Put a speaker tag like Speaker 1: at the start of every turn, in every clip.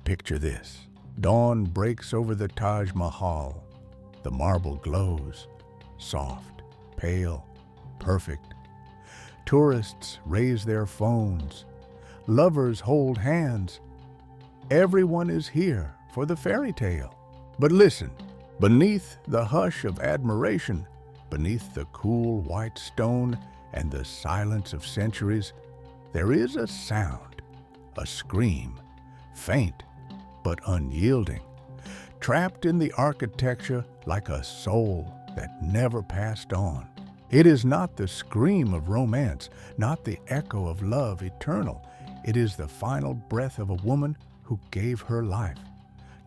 Speaker 1: Picture this. Dawn breaks over the Taj Mahal. The marble glows, soft, pale, perfect. Tourists raise their phones. Lovers hold hands. Everyone is here for the fairy tale. But listen, beneath the hush of admiration, beneath the cool white stone and the silence of centuries, there is a sound, a scream, faint but unyielding, trapped in the architecture like a soul that never passed on. It is not the scream of romance, not the echo of love eternal. It is the final breath of a woman who gave her life,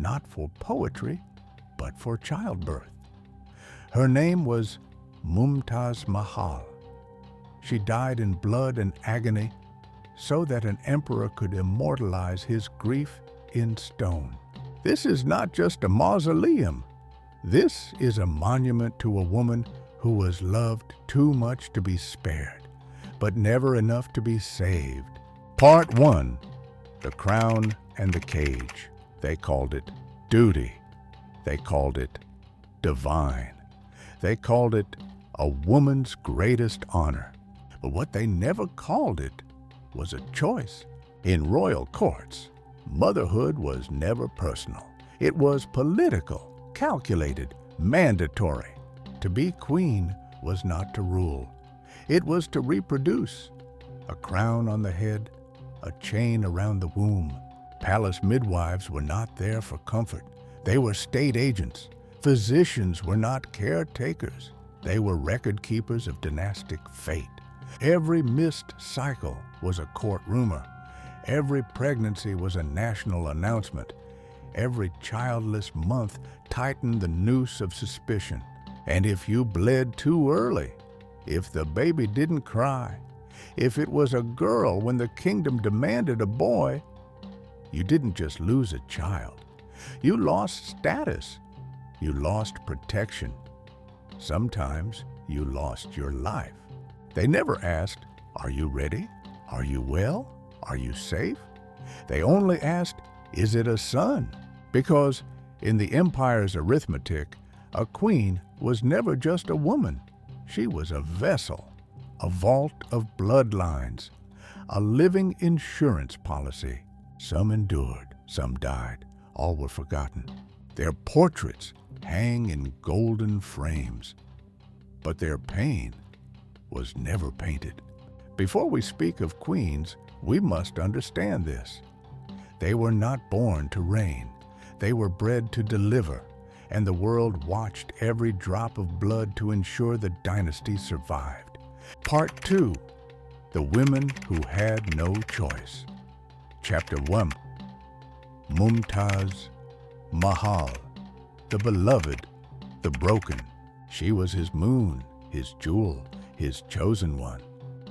Speaker 1: not for poetry, but for childbirth. Her name was Mumtaz Mahal. She died in blood and agony so that an emperor could immortalize his grief in stone. This is not just a mausoleum. This is a monument to a woman who was loved too much to be spared, but never enough to be saved. Part 1, The Crown and the Cage. They called it duty. They called it divine. They called it a woman's greatest honor. But what they never called it was a choice. In royal courts, motherhood was never personal. It was political, calculated, mandatory. To be queen was not to rule. It was to reproduce. A crown on the head, a chain around the womb. Palace midwives were not there for comfort. They were state agents. Physicians were not caretakers. They were record keepers of dynastic fate. Every missed cycle was a court rumor. Every pregnancy was a national announcement. Every childless month tightened the noose of suspicion. And if you bled too early, if the baby didn't cry, if it was a girl when the kingdom demanded a boy, you didn't just lose a child. You lost status. You lost protection. Sometimes you lost your life. They never asked, "Are you ready? Are you well? Are you safe?" They only asked, "Is it a son?" Because in the empire's arithmetic, a queen was never just a woman. She was a vessel, a vault of bloodlines, a living insurance policy. Some endured, some died, all were forgotten. Their portraits hang in golden frames, but their pain was never painted. Before we speak of queens, we must understand this. They were not born to reign. They were bred to deliver, and the world watched every drop of blood to ensure the dynasty survived. Part 2, The Women Who Had No Choice. Chapter 1, Mumtaz Mahal, the beloved, the broken. She was his moon, his jewel, his chosen one.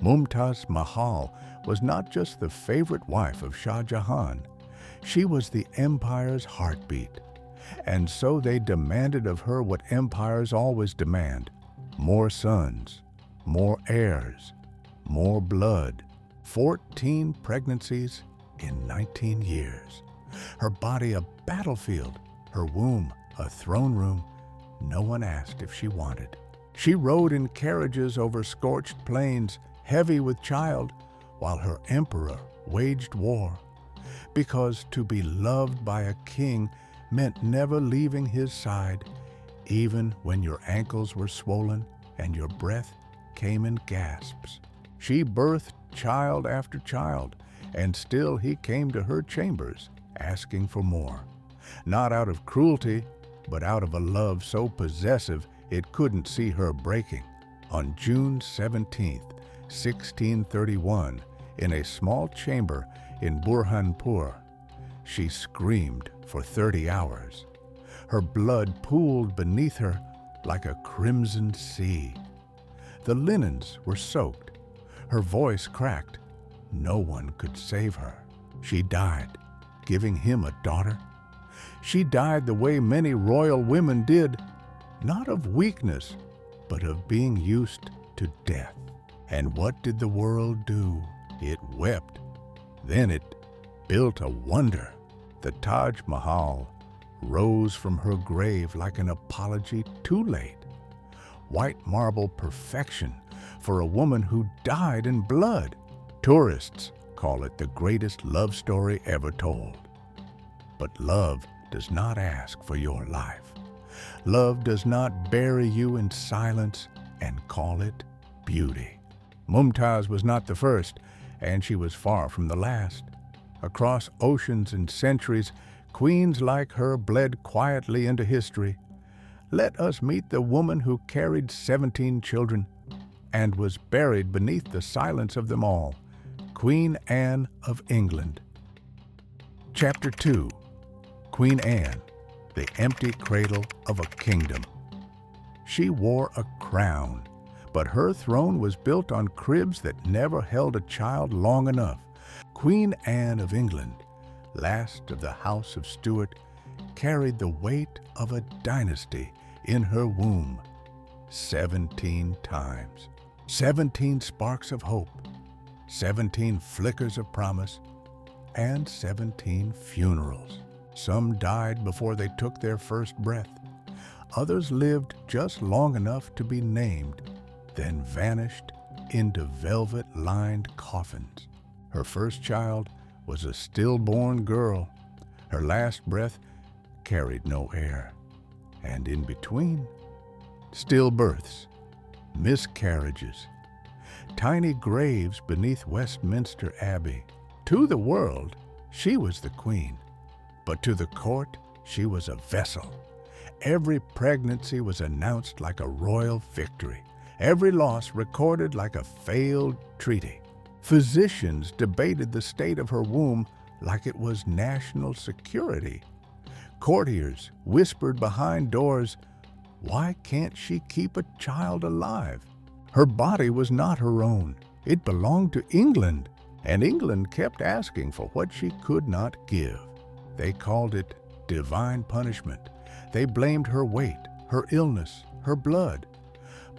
Speaker 1: Mumtaz Mahal was not just the favorite wife of Shah Jahan. She was the empire's heartbeat. And so they demanded of her what empires always demand: more sons, more heirs, more blood. 14 pregnancies in 19 years. Her body a battlefield, her womb a throne room. No one asked if she wanted. She rode in carriages over scorched plains, heavy with child, while her emperor waged war. Because to be loved by a king meant never leaving his side, even when your ankles were swollen and your breath came in gasps. She birthed child after child, and still he came to her chambers, asking for more. Not out of cruelty, but out of a love so possessive it couldn't see her breaking. On June 17, 1631, in a small chamber in Burhanpur, she screamed for 30 hours. Her blood pooled beneath her like a crimson sea. The linens were soaked. Her voice cracked. No one could save her. She died, giving him a daughter. She died the way many royal women did, not of weakness, but of being used to death. And what did the world do? It wept. Then it built a wonder. The Taj Mahal rose from her grave like an apology too late. White marble perfection for a woman who died in blood. Tourists call it the greatest love story ever told. But love does not ask for your life. Love does not bury you in silence and call it beauty. Mumtaz was not the first, and she was far from the last. Across oceans and centuries, queens like her bled quietly into history. Let us meet the woman who carried 17 children and was buried beneath the silence of them all, Queen Anne of England. Chapter 2. Queen Anne, the empty cradle of a kingdom. She wore a crown, but her throne was built on cribs that never held a child long enough. Queen Anne of England, last of the House of Stuart, carried the weight of a dynasty in her womb 17 times. 17 sparks of hope, 17 flickers of promise, and 17 funerals. Some died before they took their first breath. Others lived just long enough to be named, then vanished into velvet-lined coffins. Her first child was a stillborn girl. Her last breath carried no air. And in between, stillbirths, miscarriages, tiny graves beneath Westminster Abbey. To the world, she was the queen, but to the court, she was a vessel. Every pregnancy was announced like a royal victory, every loss recorded like a failed treaty. Physicians debated the state of her womb like it was national security. Courtiers whispered behind doors, "Why can't she keep a child alive?" Her body was not her own. It belonged to England, and England kept asking for what she could not give. They called it divine punishment. They blamed her weight, her illness, her blood.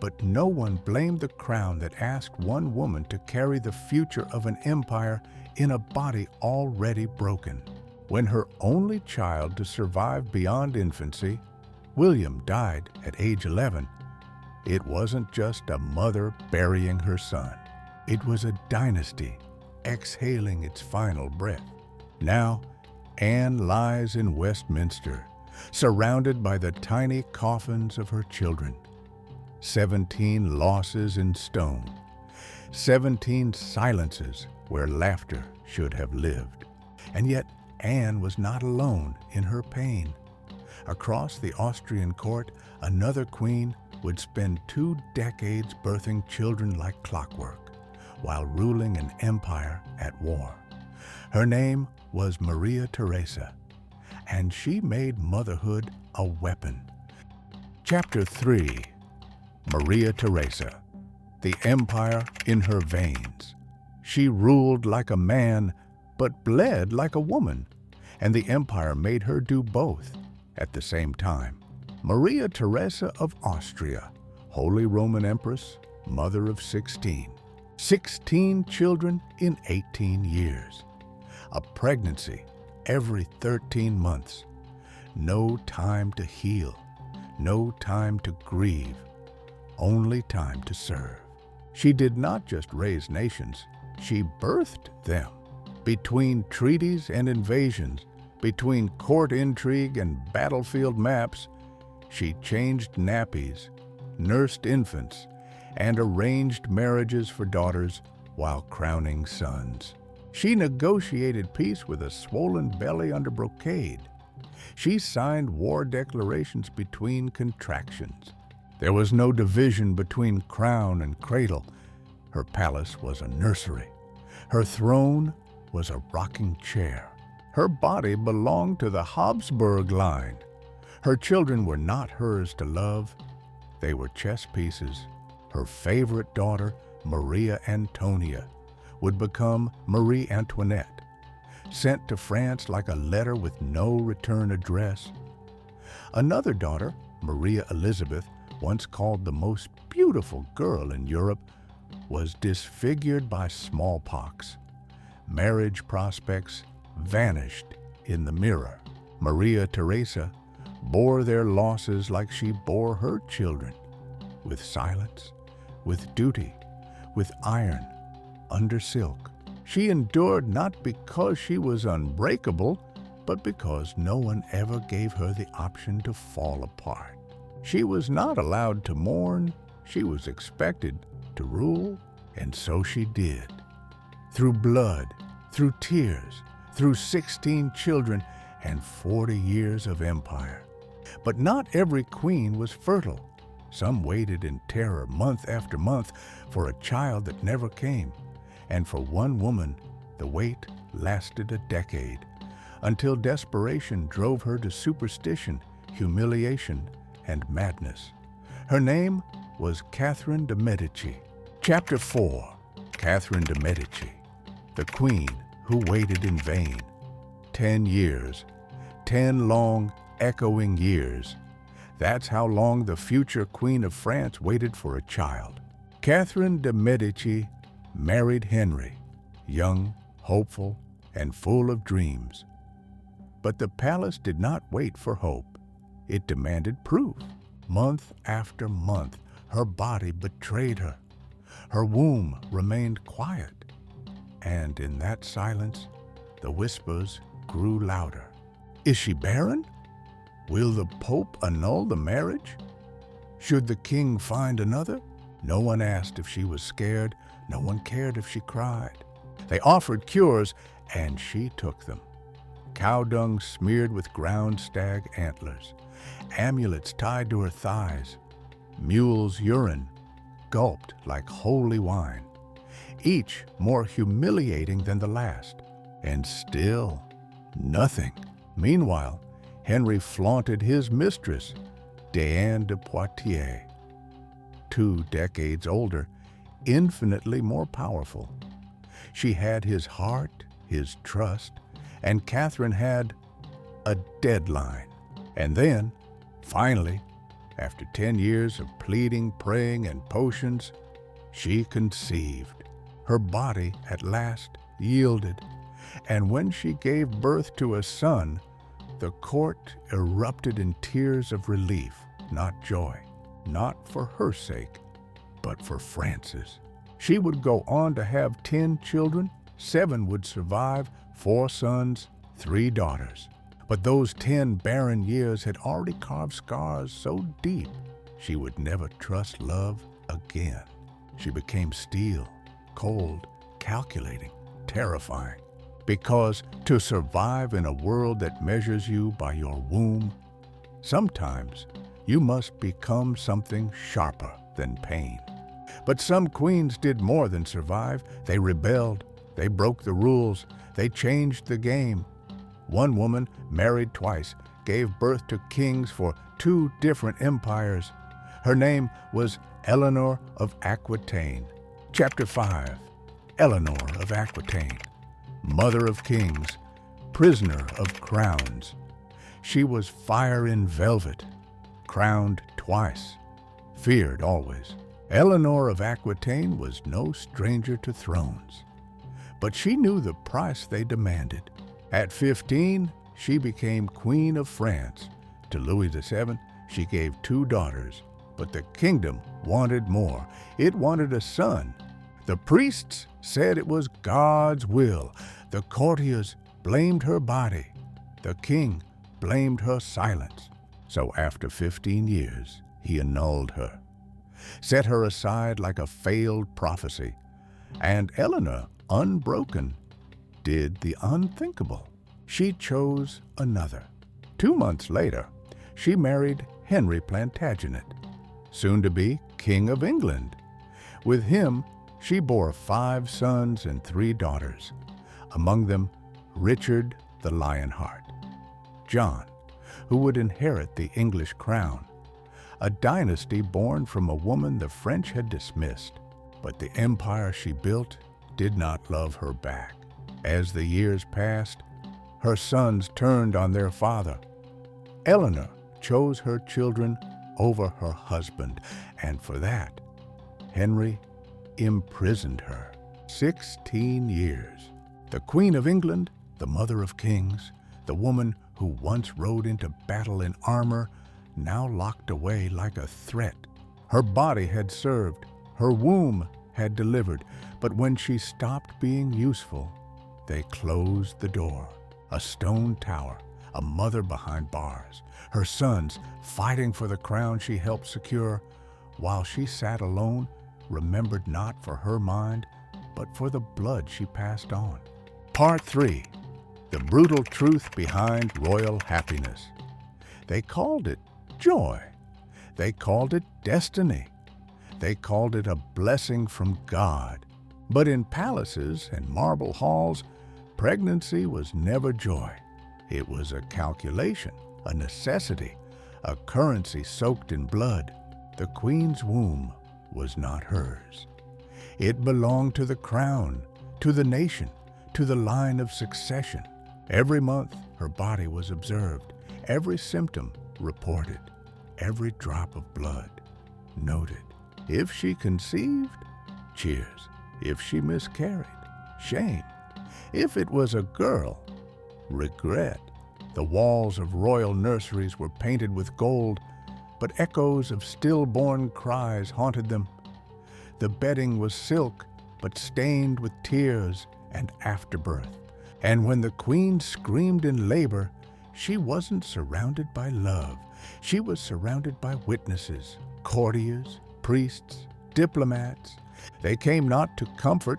Speaker 1: But no one blamed the crown that asked one woman to carry the future of an empire in a body already broken. When her only child to survive beyond infancy, William, died at age 11, it wasn't just a mother burying her son. It was a dynasty exhaling its final breath. Now, Anne lies in Westminster, surrounded by the tiny coffins of her children. 17 losses in stone, 17 silences where laughter should have lived. And yet Anne was not alone in her pain. Across the Austrian court, another queen would spend 2 decades birthing children like clockwork, while ruling an empire at war. Her name was Maria Theresa, and she made motherhood a weapon. Chapter 3. Maria Theresa, the empire in her veins. She ruled like a man, but bled like a woman, and the empire made her do both at the same time. Maria Theresa of Austria, Holy Roman Empress, mother of 16. 16 children in 18 years. A pregnancy every 13 months. No time to heal, no time to grieve, only time to serve. She did not just raise nations, she birthed them. Between treaties and invasions, between court intrigue and battlefield maps, she changed nappies, nursed infants, and arranged marriages for daughters while crowning sons. She negotiated peace with a swollen belly under brocade. She signed war declarations between contractions. There was no division between crown and cradle. Her palace was a nursery. Her throne was a rocking chair. Her body belonged to the Habsburg line. Her children were not hers to love. They were chess pieces. Her favorite daughter, Maria Antonia, would become Marie Antoinette, sent to France like a letter with no return address. Another daughter, Maria Elizabeth, once called the most beautiful girl in Europe, was disfigured by smallpox. Marriage prospects vanished in the mirror. Maria Theresa bore their losses like she bore her children, with silence, with duty, with iron under silk. She endured not because she was unbreakable, but because no one ever gave her the option to fall apart. She was not allowed to mourn, she was expected to rule, and so she did. Through blood, through tears, through 16 children and 40 years of empire. But not every queen was fertile. Some waited in terror month after month for a child that never came. And for one woman, the wait lasted a decade, until desperation drove her to superstition, humiliation, and madness. Her name was Catherine de' Medici. Chapter 4, Catherine de' Medici, the queen who waited in vain. 10 years, 10 long, echoing years. That's how long the future Queen of France waited for a child. Catherine de' Medici married Henry, young, hopeful, and full of dreams. But the palace did not wait for hope. It demanded proof. Month after month, her body betrayed her. Her womb remained quiet. And in that silence, the whispers grew louder. Is she barren? Will the Pope annul the marriage? Should the king find another? No one asked if she was scared. No one cared if she cried. They offered cures, and she took them. Cow dung smeared with ground stag antlers, amulets tied to her thighs, mule's urine gulped like holy wine, each more humiliating than the last. And still, nothing. Meanwhile, Henry flaunted his mistress, Diane de Poitiers, 2 decades older, infinitely more powerful. She had his heart, his trust, and Catherine had a deadline. And then, finally, after 10 years of pleading, praying, and potions, she conceived. Her body at last yielded, and when she gave birth to a son, the court erupted in tears of relief, not joy, not for her sake, but for France's. She would go on to have 10 children, 7 would survive, 4 sons, 3 daughters. But those 10 barren years had already carved scars so deep she would never trust love again. She became steel, cold, calculating, terrifying. Because to survive in a world that measures you by your womb, sometimes you must become something sharper than pain. But some queens did more than survive. They rebelled, they broke the rules, they changed the game. One woman married twice, gave birth to kings for 2 different empires. Her name was Eleanor of Aquitaine. Chapter 5, Eleanor of Aquitaine, mother of kings, prisoner of crowns. She was fire in velvet, crowned twice, feared always. Eleanor of Aquitaine was no stranger to thrones, but she knew the price they demanded. At 15, she became Queen of France. To Louis VII, she gave 2 daughters, but the kingdom wanted more. It wanted a son. The priests said it was God's will. The courtiers blamed her body. The king blamed her silence. So after 15 years, he annulled her, set her aside like a failed prophecy, and Eleanor, unbroken, did the unthinkable. She chose another. 2 months later, she married Henry Plantagenet, soon to be King of England. With him, she bore 5 sons and 3 daughters, among them Richard the Lionheart, John, who would inherit the English crown, a dynasty born from a woman the French had dismissed. But the empire she built did not love her back. As the years passed, her sons turned on their father. Eleanor chose her children over her husband, and for that, Henry imprisoned her 16 years. The Queen of England, the mother of kings, the woman who once rode into battle in armor, now locked away like a threat. Her body had served, her womb had delivered, but when she stopped being useful, they closed the door. A stone tower, a mother behind bars, her sons fighting for the crown she helped secure, while she sat alone, remembered not for her mind, but for the blood she passed on. Part 3. The brutal truth behind royal happiness. They called it joy. They called it destiny. They called it a blessing from God. But in palaces and marble halls, pregnancy was never joy. It was a calculation, a necessity, a currency soaked in blood. The queen's womb was not hers. It belonged to the crown, to the nation, to the line of succession. Every month, her body was observed, every symptom reported, every drop of blood noted. If she conceived, cheers. If she miscarried, shame. If it was a girl, regret. The walls of royal nurseries were painted with gold, but echoes of stillborn cries haunted them. The bedding was silk, but stained with tears and afterbirth. And when the queen screamed in labor, she wasn't surrounded by love. She was surrounded by witnesses, courtiers, priests, diplomats. They came not to comfort,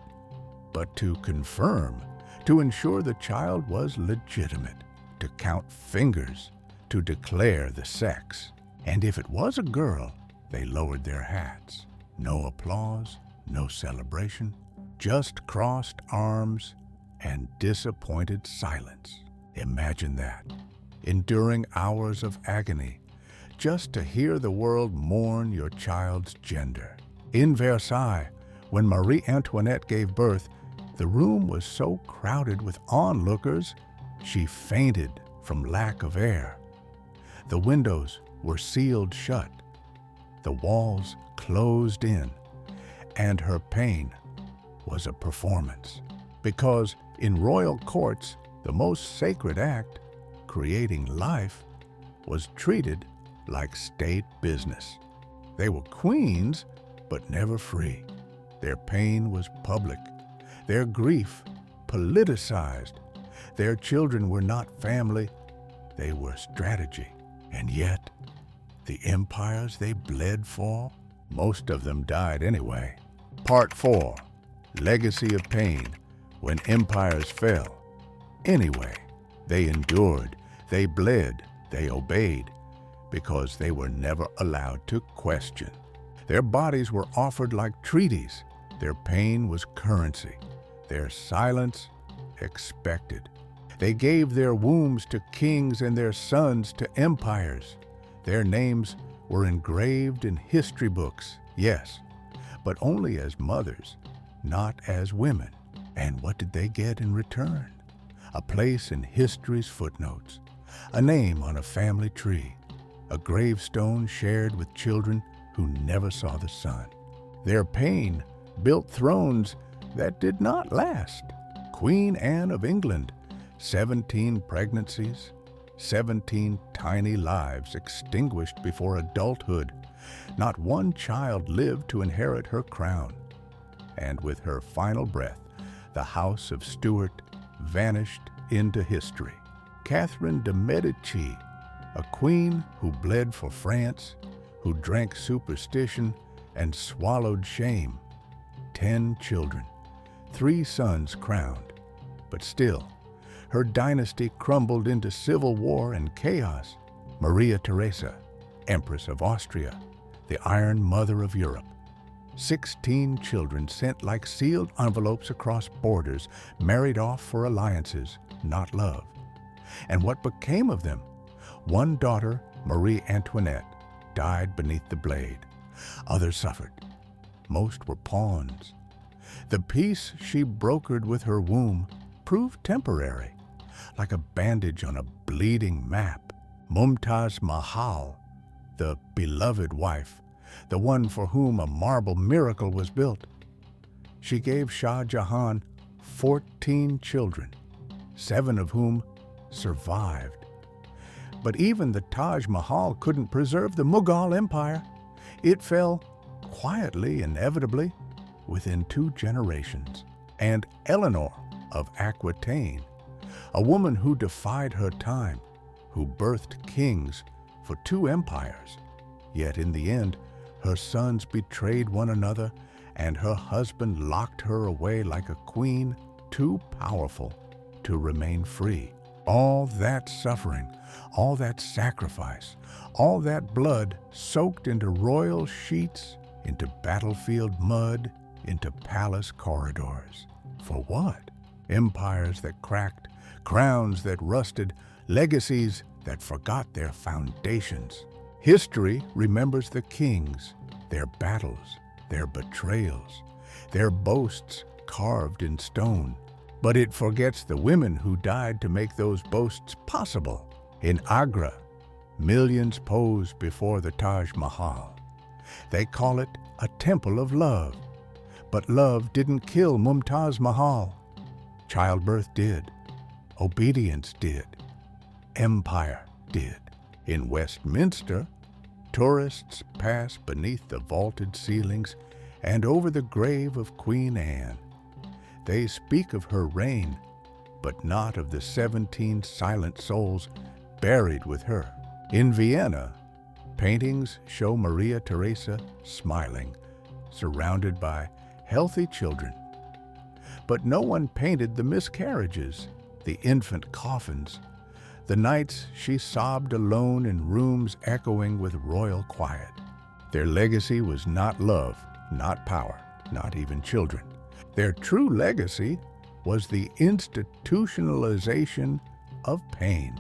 Speaker 1: but to confirm, to ensure the child was legitimate, to count fingers, to declare the sex. And if it was a girl, they lowered their hats. No applause, no celebration, just crossed arms and disappointed silence. Imagine that, enduring hours of agony, just to hear the world mourn your child's gender. In Versailles, when Marie Antoinette gave birth, the room was so crowded with onlookers, she fainted from lack of air. The windows were sealed shut, the walls closed in, and her pain was a performance. Because in royal courts, the most sacred act, creating life, was treated like state business. They were queens, but never free. Their pain was public, their grief politicized. Their children were not family, they were strategy. And yet, the empires they bled for, most of them died anyway. Part 4. Legacy of pain when empires fell. Anyway, they endured, they bled, they obeyed, because they were never allowed to question. Their bodies were offered like treaties. Their pain was currency. Their silence expected. They gave their wombs to kings and their sons to empires. Their names were engraved in history books, yes, but only as mothers, not as women. And what did they get in return? A place in history's footnotes, a name on a family tree, a gravestone shared with children who never saw the sun. Their pain built thrones that did not last. Queen Anne of England, 17 pregnancies, 17 tiny lives extinguished before adulthood. Not one child lived to inherit her crown. And with her final breath, the House of Stuart vanished into history. Catherine de Medici, a queen who bled for France, who drank superstition and swallowed shame. 10 children, 3 sons crowned. But still, her dynasty crumbled into civil war and chaos. Maria Theresa, Empress of Austria, the Iron Mother of Europe. 16 children sent like sealed envelopes across borders, married off for alliances, not love. And what became of them? One daughter, Marie Antoinette, died beneath the blade. Others suffered. Most were pawns. The peace she brokered with her womb proved temporary, like a bandage on a bleeding map. Mumtaz Mahal, the beloved wife, the one for whom a marble miracle was built. She gave Shah Jahan 14 children, 7 of whom survived. But even the Taj Mahal couldn't preserve the Mughal Empire. It fell quietly, inevitably, within 2 generations. And Eleanor of Aquitaine, a woman who defied her time, who birthed kings for 2 empires, yet in the end, her sons betrayed one another, and her husband locked her away like a queen too powerful to remain free. All that suffering, all that sacrifice, all that blood soaked into royal sheets, into battlefield mud, into palace corridors. For what? Empires that cracked, crowns that rusted, legacies that forgot their foundations. History remembers the kings, their battles, their betrayals, their boasts carved in stone. But it forgets the women who died to make those boasts possible. In Agra, millions pose before the Taj Mahal. They call it a temple of love. But love didn't kill Mumtaz Mahal. Childbirth did. Obedience did. Empire did. In Westminster, tourists pass beneath the vaulted ceilings and over the grave of Queen Anne. They speak of her reign, but not of the 17 silent souls buried with her. In Vienna, paintings show Maria Theresa smiling, surrounded by healthy children. But no one painted the miscarriages, the infant coffins, the nights she sobbed alone in rooms echoing with royal quiet. Their legacy was not love, not power, not even children. Their true legacy was the institutionalization of pain,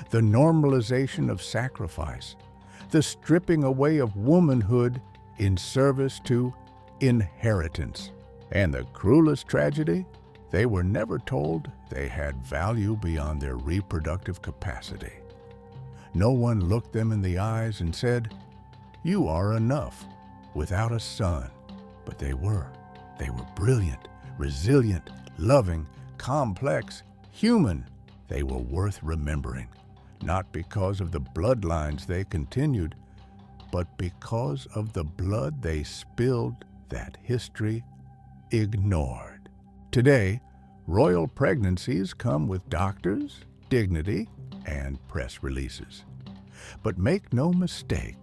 Speaker 1: the normalization of sacrifice, the stripping away of womanhood in service to inheritance. And the cruelest tragedy, they were never told they had value beyond their reproductive capacity. No one looked them in the eyes and said, "You are enough," without a son. But they were. They were brilliant, resilient, loving, complex, human. They were worth remembering, not because of the bloodlines they continued, but because of the blood they spilled that history ignored. Today, royal pregnancies come with doctors, dignity, and press releases. But make no mistake,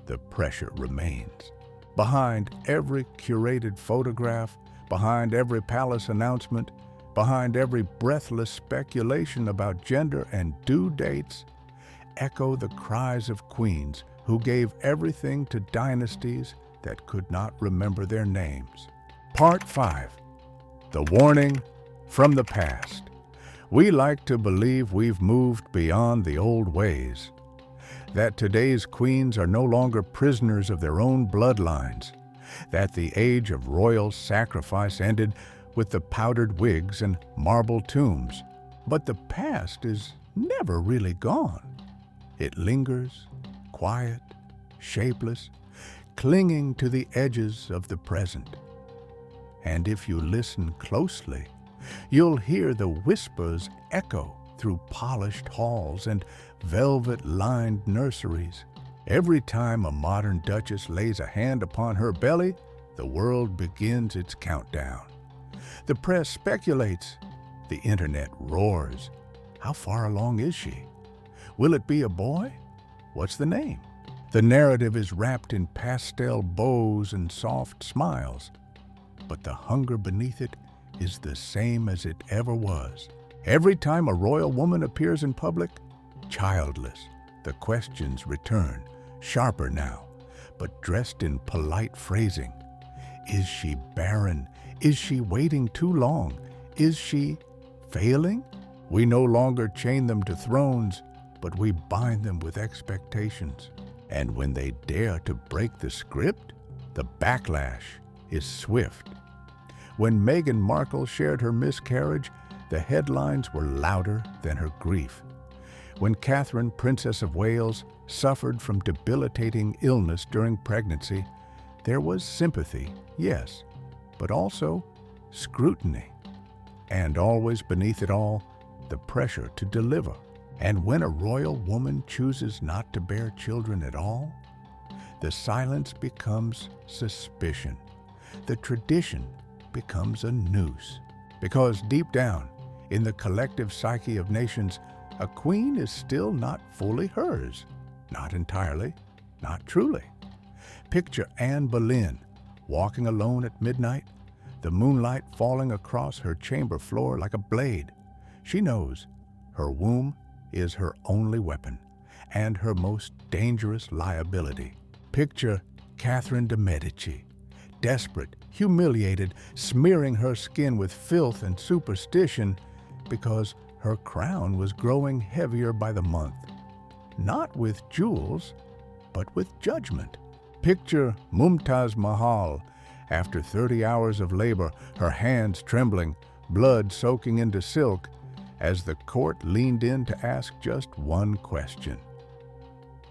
Speaker 1: the pressure remains. Behind every curated photograph, behind every palace announcement, behind every breathless speculation about gender and due dates, echo the cries of queens who gave everything to dynasties that could not remember their names. Part 5. The Warning from the Past. We like to believe we've moved beyond the old ways, that today's queens are no longer prisoners of their own bloodlines, that the age of royal sacrifice ended with the powdered wigs and marble tombs. But the past is never really gone. It lingers, quiet, shapeless, clinging to the edges of the present. And if you listen closely, you'll hear the whispers echo through polished halls and velvet-lined nurseries. Every time a modern duchess lays a hand upon her belly, the world begins its countdown. The press speculates. The internet roars. How far along is she? Will it be a boy? What's the name? The narrative is wrapped in pastel bows and soft smiles, but the hunger beneath it is the same as it ever was. Every time a royal woman appears in public, childless, the questions return, sharper now, but dressed in polite phrasing. Is she barren? Is she waiting too long? Is she failing? We no longer chain them to thrones, but we bind them with expectations. And when they dare to break the script, the backlash is swift. When Meghan Markle shared her miscarriage, the headlines were louder than her grief. When Catherine, Princess of Wales, suffered from debilitating illness during pregnancy, there was sympathy, yes, but also scrutiny. And always beneath it all, the pressure to deliver. And when a royal woman chooses not to bear children at all, the silence becomes suspicion. The tradition becomes a noose. Because deep down, in the collective psyche of nations, a queen is still not fully hers. Not entirely, not truly. Picture Anne Boleyn walking alone at midnight, the moonlight falling across her chamber floor like a blade. She knows her womb is her only weapon and her most dangerous liability. Picture Catherine de' Medici, desperate, humiliated, smearing her skin with filth and superstition because her crown was growing heavier by the month. Not with jewels, but with judgment. Picture Mumtaz Mahal, after 30 hours of labor, her hands trembling, blood soaking into silk, as the court leaned in to ask just one question.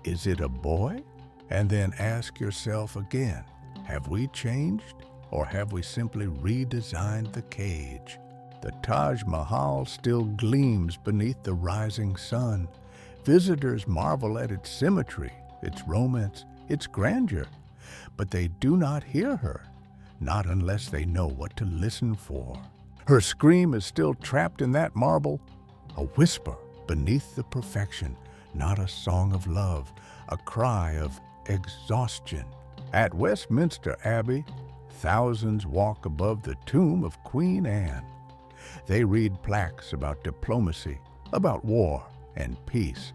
Speaker 1: Is it a boy? And then ask yourself again, have we changed, or have we simply redesigned the cage? The Taj Mahal still gleams beneath the rising sun. Visitors marvel at its symmetry, its romance, its grandeur, but they do not hear her, not unless they know what to listen for. Her scream is still trapped in that marble, a whisper beneath the perfection, not a song of love, a cry of exhaustion. At Westminster Abbey, thousands walk above the tomb of Queen Anne. They read plaques about diplomacy, about war and peace,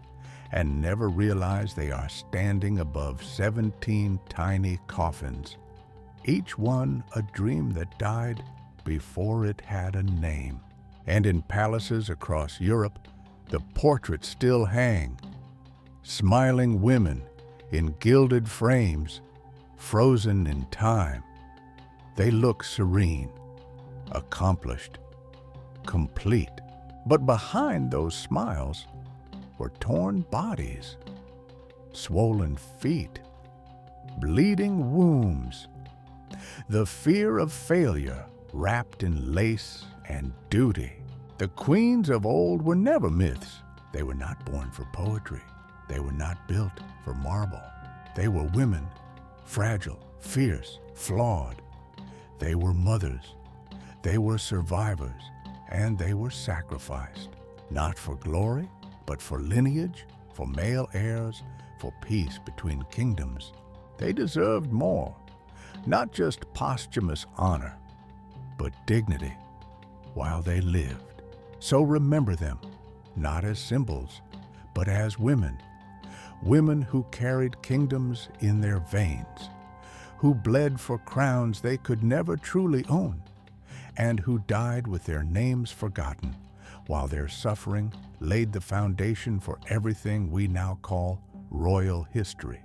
Speaker 1: and never realize they are standing above 17 tiny coffins, each one a dream that died before it had a name. And in palaces across Europe, the portraits still hang, smiling women in gilded frames, frozen in time. They look serene, accomplished, complete. But behind those smiles were torn bodies, swollen feet, bleeding wombs, the fear of failure wrapped in lace and duty. The queens of old were never myths. They were not born for poetry. They were not built for marble. They were women, fragile, fierce, flawed. They were mothers. They were survivors, and they were sacrificed, not for glory, but for lineage, for male heirs, for peace between kingdoms. They deserved more, not just posthumous honor, but dignity while they lived. So remember them, not as symbols, but as women. Women who carried kingdoms in their veins, who bled for crowns they could never truly own, and who died with their names forgotten, while their suffering laid the foundation for everything we now call royal history.